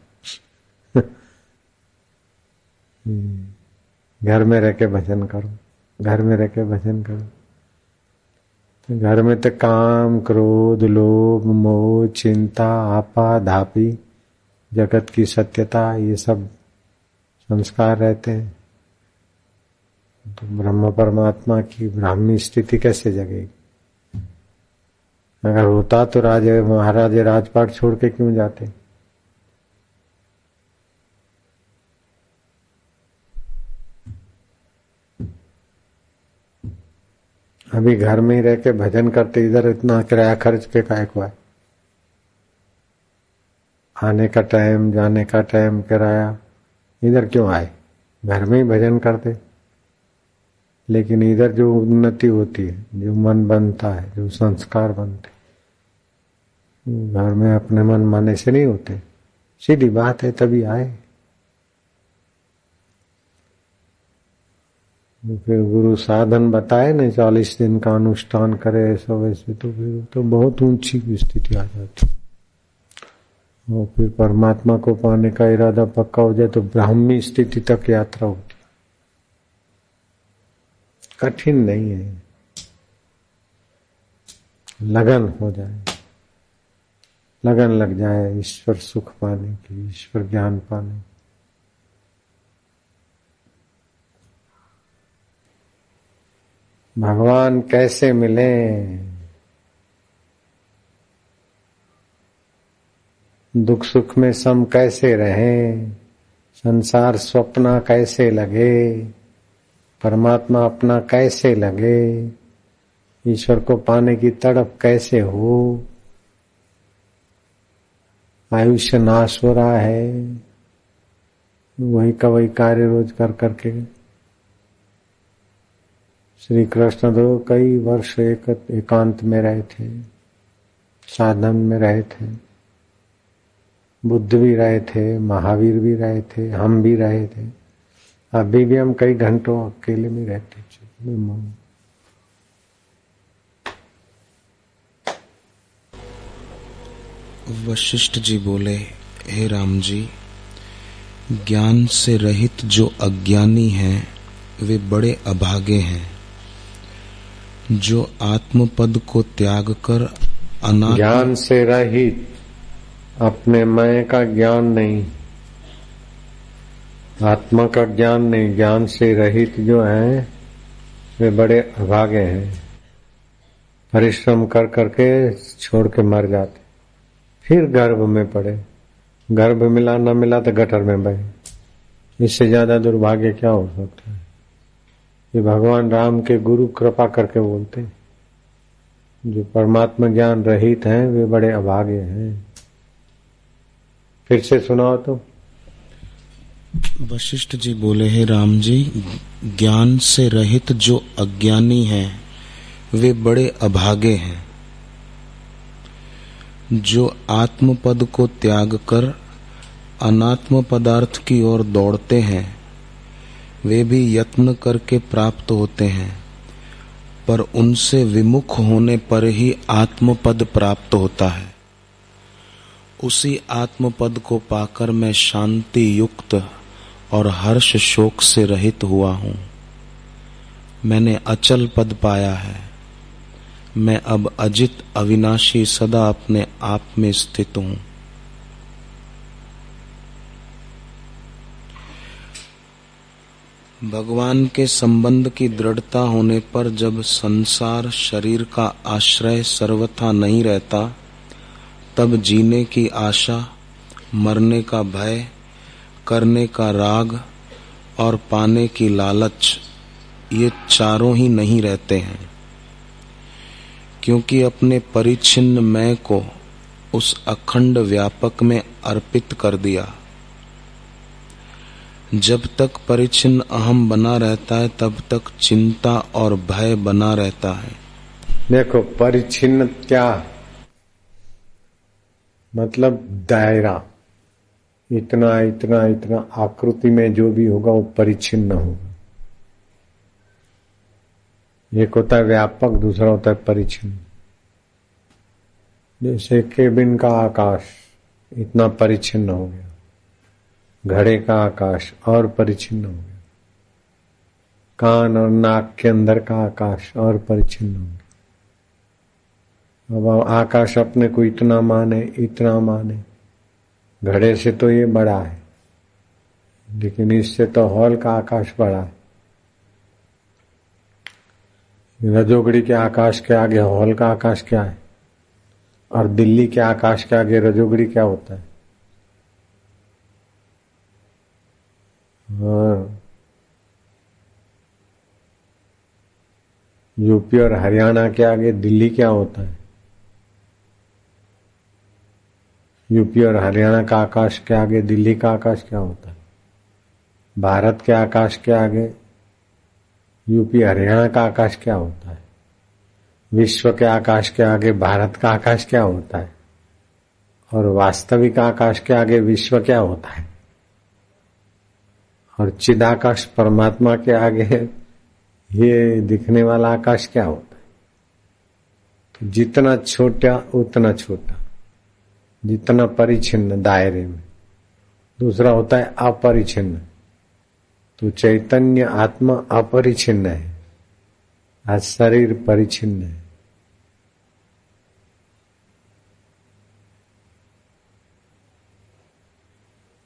घर में रह के भजन करो, घर में रह के भजन करो। तो घर में तो काम, क्रोध, लोभ, मोह, चिंता, आपा धापी, जगत की सत्यता, ये सब संस्कार रहते हैं। तो ब्रह्म परमात्मा की ब्राह्मी स्थिति कैसे जगेगी? अगर होता तो राजे महाराजे राजपाट छोड़ के क्यों जाते? अभी घर में ही रह के भजन करते, इधर इतना किराया खर्च के काय को है? आने का टाइम, जाने का टाइम, किराया, इधर क्यों आए? घर में ही भजन करते। लेकिन इधर जो उन्नति होती है, जो मन बनता है, जो संस्कार बनते, घर में अपने मन माने से नहीं होते। सीधी बात है, तभी आए। फिर गुरु साधन बताए ना, 40 दिन का अनुष्ठान करे ऐसा वैसे, तो फिर तो बहुत ऊंची स्थिति आ जाती। और फिर परमात्मा को पाने का इरादा पक्का हो जाए तो ब्राह्मी स्थिति तक यात्रा होती। कठिन नहीं है, लगन हो जाए। लगन लग जाए ईश्वर सुख पाने की, ईश्वर ज्ञान पाने। भगवान कैसे मिले, दुख सुख में सम कैसे रहे, संसार स्वप्न कैसे लगे, परमात्मा अपना कैसे लगे, ईश्वर को पाने की तड़प कैसे हो। आयुष्य नाश हो रहा है, वही का वही कार्य रोज कर करके। श्री कृष्ण तो कई वर्ष एकांत में रहे थे, साधन में रहे थे। बुद्ध भी रहे थे, महावीर भी रहे थे, हम भी रहे थे। अभी भी हम कई घंटों अकेले में रहते थे। वशिष्ठ जी बोले, हे राम जी, ज्ञान से रहित जो अज्ञानी हैं वे बड़े अभागे हैं। जो आत्मपद को त्याग कर ज्ञान से रहित, अपने मैं का ज्ञान नहीं, आत्मा का ज्ञान नहीं, ज्ञान से रहित जो है वे बड़े अभागे हैं। परिश्रम कर करके छोड़ के मर जाते, फिर गर्भ में पड़े। गर्भ मिला न मिला तो गटर में बहे। इससे ज्यादा दुर्भाग्य क्या हो सकता है। ये भगवान राम के गुरु कृपा करके बोलते, जो परमात्मा ज्ञान रहित हैं वे बड़े अभागे हैं। फिर से सुनाओ तो। वशिष्ठ जी बोले, हे राम जी, ज्ञान से रहित जो अज्ञानी हैं वे बड़े अभागे हैं। जो आत्मपद को त्याग कर अनात्म पदार्थ की ओर दौड़ते हैं वे भी यत्न करके प्राप्त होते हैं, पर उनसे विमुख होने पर ही आत्मपद प्राप्त होता है। उसी आत्मपद को पाकर मैं शांति युक्त और हर्ष शोक से रहित हुआ हूँ। मैंने अचल पद पाया है। मैं अब अजित अविनाशी सदा अपने आप में स्थित हूँ। भगवान के संबंध की दृढ़ता होने पर जब संसार शरीर का आश्रय सर्वथा नहीं रहता, तब जीने की आशा, मरने का भय, करने का राग और पाने की लालच, ये चारों ही नहीं रहते हैं। क्योंकि अपने परिच्छिन्न मैं को उस अखंड व्यापक में अर्पित कर दिया। जब तक परिच्छिन्न अहम बना रहता है तब तक चिंता और भय बना रहता है। देखो, परिच्छिन्न क्या मतलब? दायरा, इतना इतना इतना आकृति में जो भी होगा वो परिच्छिन्न होगा। एक होता है व्यापक, दूसरा होता है परिच्छिन्न। जैसे केबिन का आकाश इतना परिच्छिन्न हो गया, घड़े का आकाश और परिच्छिन्न हो गया, कान और नाक के अंदर का आकाश और परिच्छिन्न हो गया। अब आकाश अपने को इतना माने, इतना माने, घड़े से तो ये बड़ा है, लेकिन इससे तो हॉल का आकाश बड़ा है। रजोगड़ी के आकाश के आगे हॉल का आकाश क्या है, और दिल्ली के आकाश के आगे रजोगड़ी क्या होता है। और यूपी और हरियाणा के आगे दिल्ली क्या होता है। यूपी और हरियाणा का आकाश के आगे दिल्ली का आकाश क्या होता है। भारत के आकाश के आगे यूपी हरियाणा का आकाश क्या होता है। विश्व के आकाश के आगे भारत का आकाश क्या होता है, और वास्तविक आकाश के आगे विश्व क्या होता है, और चिदाकाश परमात्मा के आगे ये दिखने वाला आकाश क्या होता है। तो जितना छोटा उतना छोटा, जितना परिच्छिन्न दायरे में। दूसरा होता है अपरिच्छिन्न। तो चैतन्य आत्मा अपरिच्छिन्न है, आज शरीर परिच्छिन्न है।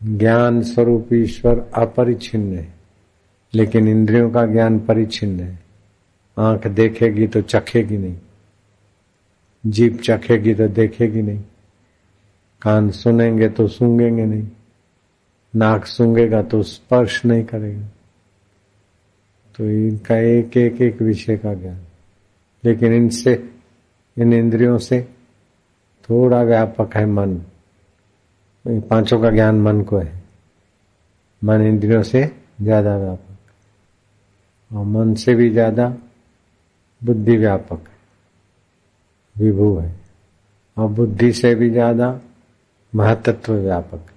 ज्ञान स्वरूप ईश्वर अपरिच्छिन्न है, लेकिन इंद्रियों का ज्ञान परिच्छिन्न है। आंख देखेगी तो चखेगी नहीं, जीभ चखेगी तो देखेगी नहीं, कान सुनेंगे तो सूंघेंगे नहीं, नाक सूंघेगा तो स्पर्श नहीं करेगा। तो इनका एक एक एक विषय का ज्ञान, लेकिन इनसे, इन इंद्रियों से थोड़ा व्यापक है मन। पांचों का ज्ञान मन को है, मन इंद्रियों से ज्यादा व्यापक, और मन से भी ज्यादा बुद्धि व्यापक है, विभू है, और बुद्धि से भी ज्यादा महतत्व व्यापक है,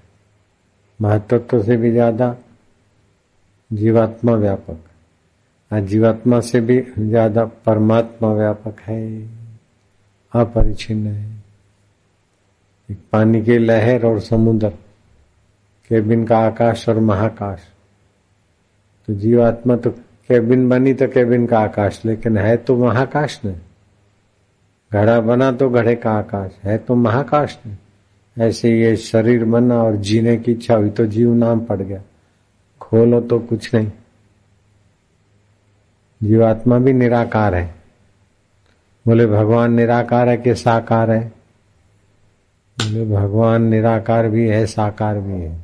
महतत्व से भी ज्यादा जीवात्मा व्यापक, और जीवात्मा से भी ज्यादा परमात्मा व्यापक है, अपरिच्छिन्न है। एक पानी की लहर और समुद्र, केबिन का आकाश और महाकाश। तो जीवात्मा तो केबिन बनी तो केबिन का आकाश, लेकिन है तो महाकाश ने। घड़ा बना तो घड़े का आकाश, है तो महाकाश ने। ऐसे ये शरीर बना और जीने की इच्छा हुई तो जीव नाम पड़ गया, खोलो तो कुछ नहीं। जीवात्मा भी निराकार है। बोले भगवान निराकार है कि साकार है? बोले भगवान निराकार भी है, साकार भी है।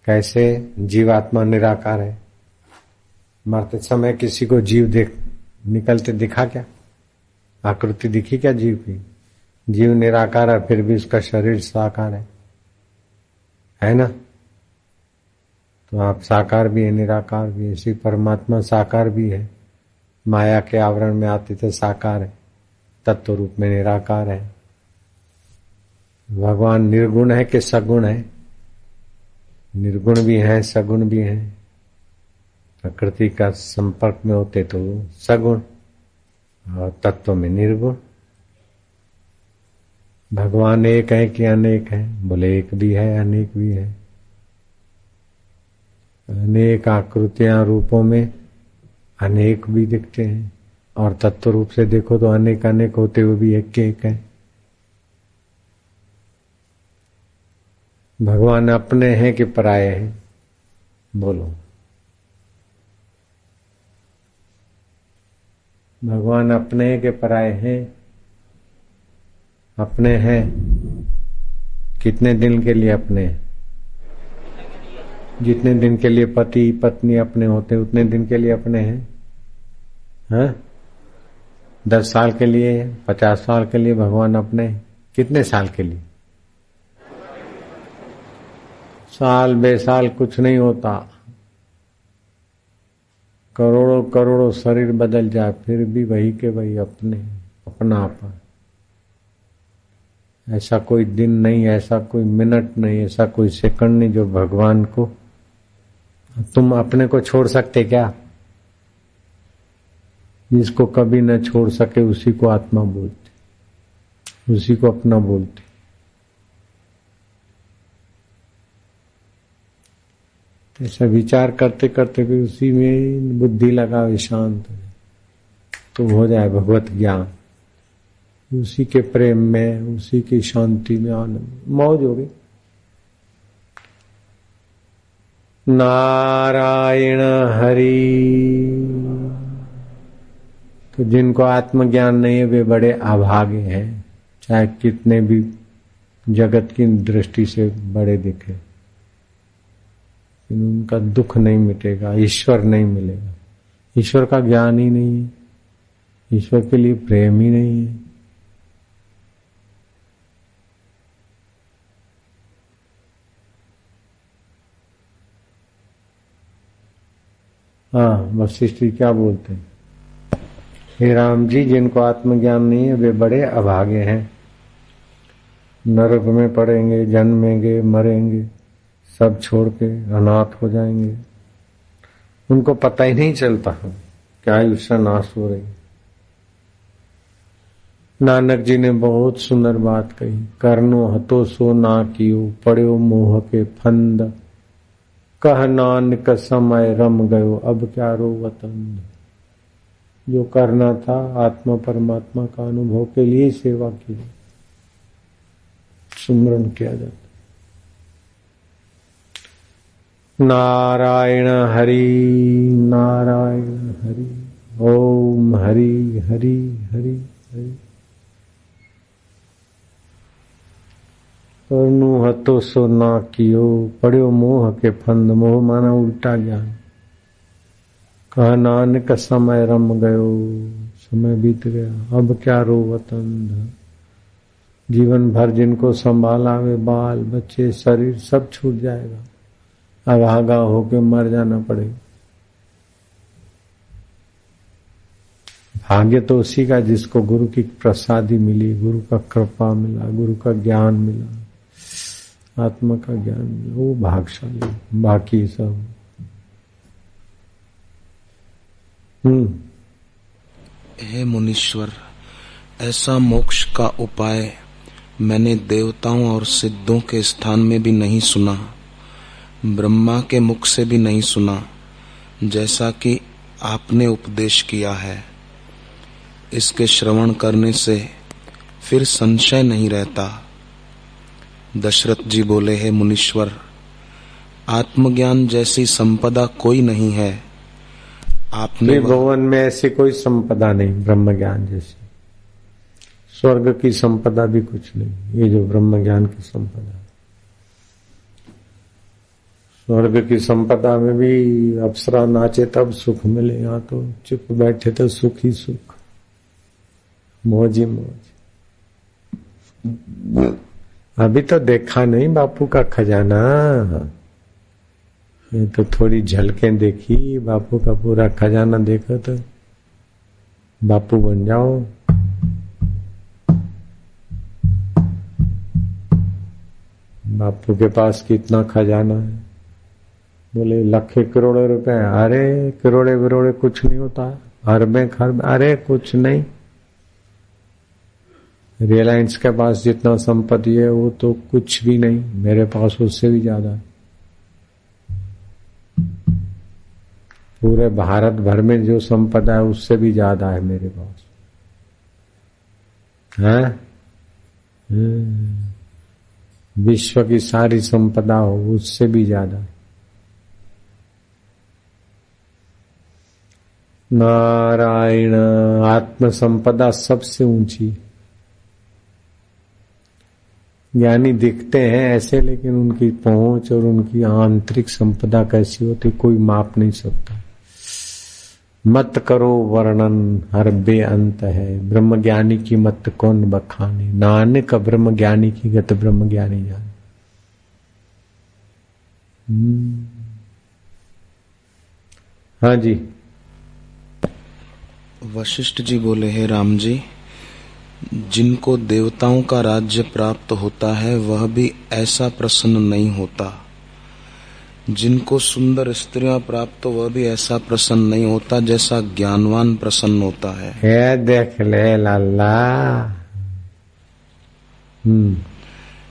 कैसे जीवात्मा निराकार है? मरते समय किसी को जीव निकलते दिखा क्या? आकृति दिखी क्या जीव की? जीव निराकार है, फिर भी उसका शरीर साकार है ना? तो आप साकार भी है, निराकार भी है। इसी परमात्मा साकार भी है, माया के आवरण में आते थे साकार है, तत्व रूप में निराकार है। भगवान निर्गुण है कि सगुण है? निर्गुण भी है, सगुण भी है। प्रकृति का संपर्क में होते तो सगुण, और तत्व में निर्गुण। भगवान एक है कि अनेक है? बोले एक भी है, अनेक भी है। अनेक आकृतियां रूपों में अनेक भी दिखते हैं, और तत्व रूप से देखो तो अनेक अनेक होते हुए भी एक के एक है। भगवान अपने हैं कि पराये हैं? बोलो। भगवान अपने हैं कि पराये हैं? अपने हैं। कितने दिन के लिए अपने? जितने दिन के लिए पति पत्नी अपने होते उतने दिन के लिए अपने हैं। हाँ? 10 साल के लिए, 50 साल के लिए भगवान अपने? कितने साल के लिए? साल बेसाल कुछ नहीं होता। करोड़ों करोड़ों शरीर बदल जाए फिर भी वही के वही अपने, अपना अपन। ऐसा कोई दिन नहीं, ऐसा कोई मिनट नहीं, ऐसा कोई सेकंड नहीं जो भगवान को, तुम अपने को छोड़ सकते क्या? जिसको कभी न छोड़ सके उसी को आत्मा बोलते, उसी को अपना बोलते। ऐसा विचार करते करते भी उसी में बुद्धि लगावे, शांत तो हो जाए भगवत ज्ञान। उसी के प्रेम में, उसी की शांति में आनंद मौज हो गई। नारायण हरि। तो जिनको आत्मज्ञान नहीं है वे बड़े अभागे हैं, चाहे कितने भी जगत की दृष्टि से बड़े दिखे, उनका दुख नहीं मिटेगा, ईश्वर नहीं मिलेगा। ईश्वर का ज्ञान ही नहीं है, ईश्वर के लिए प्रेम ही नहीं है। हाँ, वशिष्ठ जी क्या बोलते हैं? हे राम जी, जिनको आत्मज्ञान नहीं है वे बड़े अभागे हैं, नरक में पड़ेंगे, जन्मेंगे, मरेंगे, सब छोड़ के अनाथ हो जाएंगे। उनको पता ही नहीं चलता क्या आयुष्य नाश हो रही। नानक जी ने बहुत सुंदर बात कही, करनो हतो सो ना कियो, पड़ो मोह के फंद, कह नानक समय रम गयो, अब क्या रोवत अंध। जो करना था आत्मा परमात्मा का अनुभव के लिए सेवा की, सुमरन किया जाता। नारायण हरि नारायण हरि। ओम हरि हरि हरि हरि। करनु हतो सो ना कियो, पढ़ियो मोह के फंद। मोह माना उल्टा ज्ञान। कहा नानक समय रम गयो, समय बीत गया, अब क्या रोवत अंध। जीवन भर जिनको संभाला वे बाल बच्चे शरीर सब छूट जाएगा, अब आगा होके मर जाना पड़ेगा। भाग्य तो उसी का जिसको गुरु की प्रसादी मिली, गुरु का कृपा मिला, गुरु का ज्ञान मिला, आत्मा का ज्ञान मिला, वो भाग्यशाली। बाकी सब हे मुनीश्वर, ऐसा मोक्ष का उपाय मैंने देवताओं और सिद्धों के स्थान में भी नहीं सुना, ब्रह्मा के मुख से भी नहीं सुना, जैसा कि आपने उपदेश किया है। इसके श्रवण करने से फिर संशय नहीं रहता। दशरथ जी बोले, हे मुनीश्वर, आत्मज्ञान जैसी संपदा कोई नहीं है। आपने भवन में ऐसी कोई संपदा नहीं ब्रह्म ज्ञान जैसी। स्वर्ग की संपदा भी कुछ नहीं, ये जो ब्रह्म ज्ञान की संपदा। स्वर्ग की संपदा में भी अप्सरा नाचे तब सुख मिले, यहाँ तो चुप बैठे तो सुख ही सुख, मौज ही मौज। अभी तो देखा नहीं बापू का खजाना, ये तो थोड़ी झलकें देखी। बापू का पूरा खजाना देखो तो बापू बन जाओ। बापू के पास कितना खजाना है? बोले लाखे करोड़ों रुपए। अरे करोड़े विरोड़े कुछ नहीं होता, अरबें खरब, अरे कुछ नहीं। रिलायंस के पास जितना संपत्ति है वो तो कुछ भी नहीं, मेरे पास उससे भी ज्यादा है। पूरे भारत भर में जो संपदा है उससे भी ज्यादा है मेरे पास है। विश्व की सारी संपदा हो उससे भी ज्यादा। नारायण, आत्म संपदा सबसे ऊंची। ज्ञानी दिखते हैं ऐसे, लेकिन उनकी पहुंच और उनकी आंतरिक संपदा कैसी होती कोई माप नहीं सकता। मत करो वर्णन हर बेअंत है, ब्रह्म ज्ञानी की मत कौन बखाने। नानक ब्रह्म ज्ञानी की गत ब्रह्म ज्ञानी जाने। हाँ जी। वशिष्ठ जी बोले, हे राम जी, जिनको देवताओं का राज्य प्राप्त होता है वह भी ऐसा प्रसन्न नहीं होता। जिनको सुंदर स्त्रियां प्राप्त, वह भी ऐसा प्रसन्न नहीं होता जैसा ज्ञानवान प्रसन्न होता है। देख ले लाला।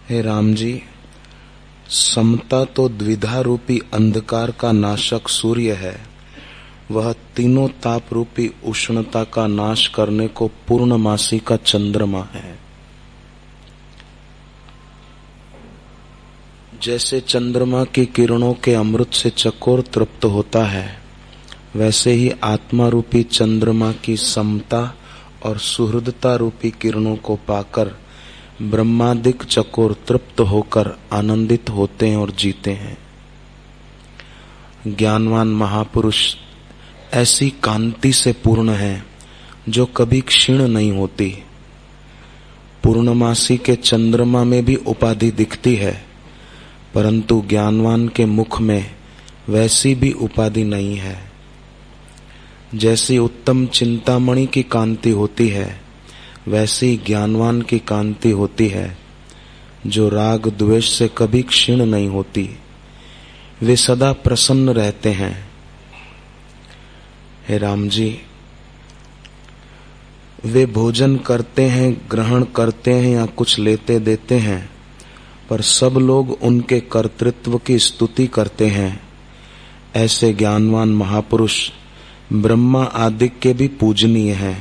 हे राम जी, समता तो द्विधा रूपी अंधकार का नाशक सूर्य है, वह तीनों ताप रूपी उष्णता का नाश करने को पूर्णमासी का चंद्रमा है। जैसे चंद्रमा की किरणों के अमृत से चकोर तृप्त होता है, वैसे ही आत्मा रूपी चंद्रमा की समता और सुहृदता रूपी किरणों को पाकर ब्रह्मादिक चकोर तृप्त होकर आनंदित होते हैं और जीते हैं। ज्ञानवान महापुरुष ऐसी कांति से पूर्ण है जो कभी क्षीण नहीं होती। पूर्णमासी के चंद्रमा में भी उपाधि दिखती है, परंतु ज्ञानवान के मुख में वैसी भी उपाधि नहीं है। जैसी उत्तम चिंतामणि की कांति होती है, वैसी ज्ञानवान की कांति होती है, जो राग द्वेष से कभी क्षीण नहीं होती। वे सदा प्रसन्न रहते हैं। हे राम जी, वे भोजन करते हैं, ग्रहण करते हैं या कुछ लेते देते हैं, पर सब लोग उनके कर्तृत्व की स्तुति करते हैं। ऐसे ज्ञानवान महापुरुष ब्रह्मा आदि के भी पूजनीय हैं।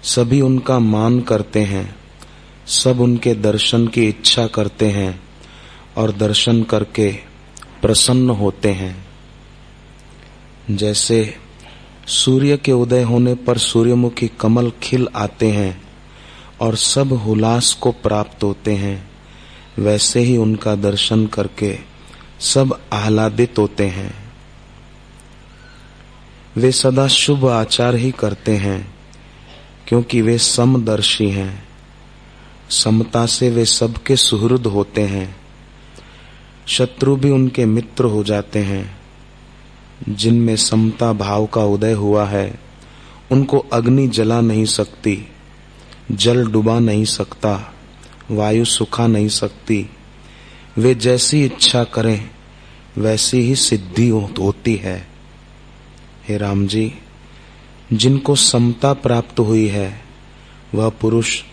सभी उनका मान करते हैं, सब उनके दर्शन की इच्छा करते हैं और दर्शन करके प्रसन्न होते हैं। जैसे सूर्य के उदय होने पर सूर्यमुखी कमल खिल आते हैं और सब हुलास को प्राप्त होते हैं, वैसे ही उनका दर्शन करके सब आह्लादित होते हैं। वे सदा शुभ आचार ही करते हैं क्योंकि वे समदर्शी हैं। समता से वे सबके सुहृद होते हैं। शत्रु भी उनके मित्र हो जाते हैं। जिनमें समता भाव का उदय हुआ है उनको अग्नि जला नहीं सकती, जल डुबा नहीं सकता, वायु सुखा नहीं सकती। वे जैसी इच्छा करें वैसी ही सिद्धि होती है। हे राम जी, जिनको समता प्राप्त हुई है वह पुरुष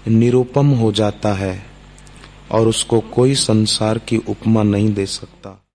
निरुपम हो जाता है और उसको कोई संसार की उपमा नहीं दे सकता।